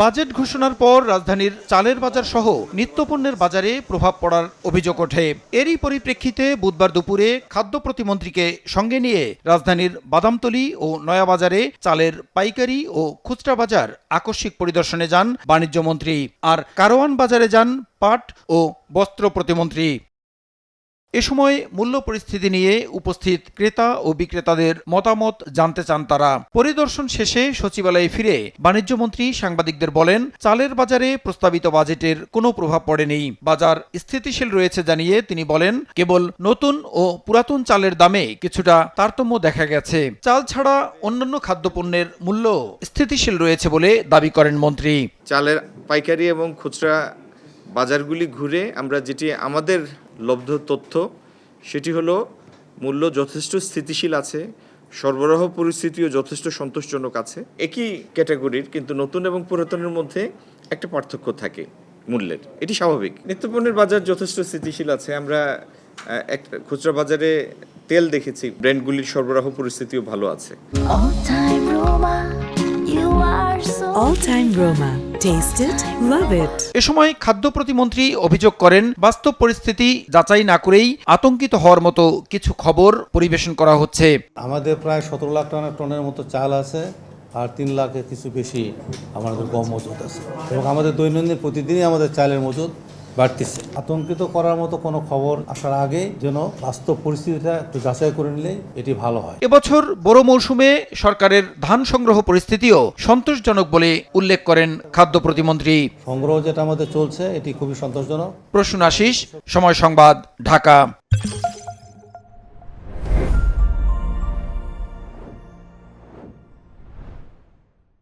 Budget ঘোষণার পর রাজধানীর চালের বাজার সহ নিত্যপণ্যের বাজারে প্রভাব পড়ার অভিযোগ ওঠে। এরই পরিপ্রেক্ষিতে বুধবার দুপুরে খাদ্য প্রতিমন্ত্রীকে সঙ্গে নিয়ে রাজধানীর বাদামতলী ও নয়াবাজারে চালের পাইকারি ও খুচরা বাজার আকস্মিক পরিদর্শনে যান বাণিজ্যমন্ত্রী, আর কারওয়ান বাজারে যান পাট ও বস্ত্র প্রতিমন্ত্রী। এ সময় মূল্য পরিস্থিতি নিয়ে উপস্থিত ক্রেতা ও বিক্রেতাদের মতামত জানতে চান তারা। পরিদর্শন শেষে সচিবালয়ে ফিরে বাণিজ্যমন্ত্রী সাংবাদিকদের বলেন, চালের বাজারে প্রস্তাবিত বাজেটের কোনো প্রভাব পড়েনি, বাজার স্থিতিশীল রয়েছে জানিয়ে তিনি বলেন, কেবল নতুন ও পুরাতন চালের দামে কিছুটা তারতম্য দেখা গেছে। চাল ছাড়া অন্যান্য খাদ্যপণ্যের মূল্য স্থিতিশীল রয়েছে বলে দাবি করেন মন্ত্রী। চালের পাইকারি এবং খুচরা বাজারগুলি ঘুরে আমরা যেটি আমাদের লব্ধ তথ্য সেটি হলো মূল্য যথেষ্ট স্থিতিশীল আছে, সরবরাহ পরিস্থিতিও যথেষ্ট সন্তোষজনক আছে। একই ক্যাটাগরির কিন্তু নতুন এবং পুরাতনের মধ্যে একটা পার্থক্য থাকে মূল্যের, এটি স্বাভাবিক। নিত্যপণ্যের বাজার যথেষ্ট স্থিতিশীল আছে। আমরা একটা খুচরা বাজারে তেল দেখেছি, ব্র্যান্ডগুলির সরবরাহ পরিস্থিতিও ভালো আছে। All time Roma. Taste it, love it. এ সময় খাদ্য প্রতিমন্ত্রী অভিযোগ করেন, বাস্তব পরিস্থিতি যাচাই না করেই আতঙ্কিত হওয়ার মতো কিছু খবর পরিবেশন করা হচ্ছে। আমাদের প্রায় 17 লাখ টনের মতো চাল আছে, আর 3 লাখের কিছু বেশি আমাদের গম মজুদ আছে, এবং আমাদের দৈনন্দিন প্রতিদিনই আমাদের চালের মজুদ বাড়তেছে। আতঙ্কিত করার মতো কোনো খবর আসার আগে যেন বাস্তব পরিস্থিতিটা একটু যাচাই করে নিলে এটি ভালো হয়। এবছর বড় মৌসুমে সরকারের ধান সংগ্রহ পরিস্থিতিও সন্তোষজনক বলে উল্লেখ করেন খাদ্য প্রতিমন্ত্রী। সংগ্রহ যেটা আমাদের চলছে এটি খুবই সন্তোষজনক। প্রসূন আশিস, সময় সংবাদ, ঢাকা।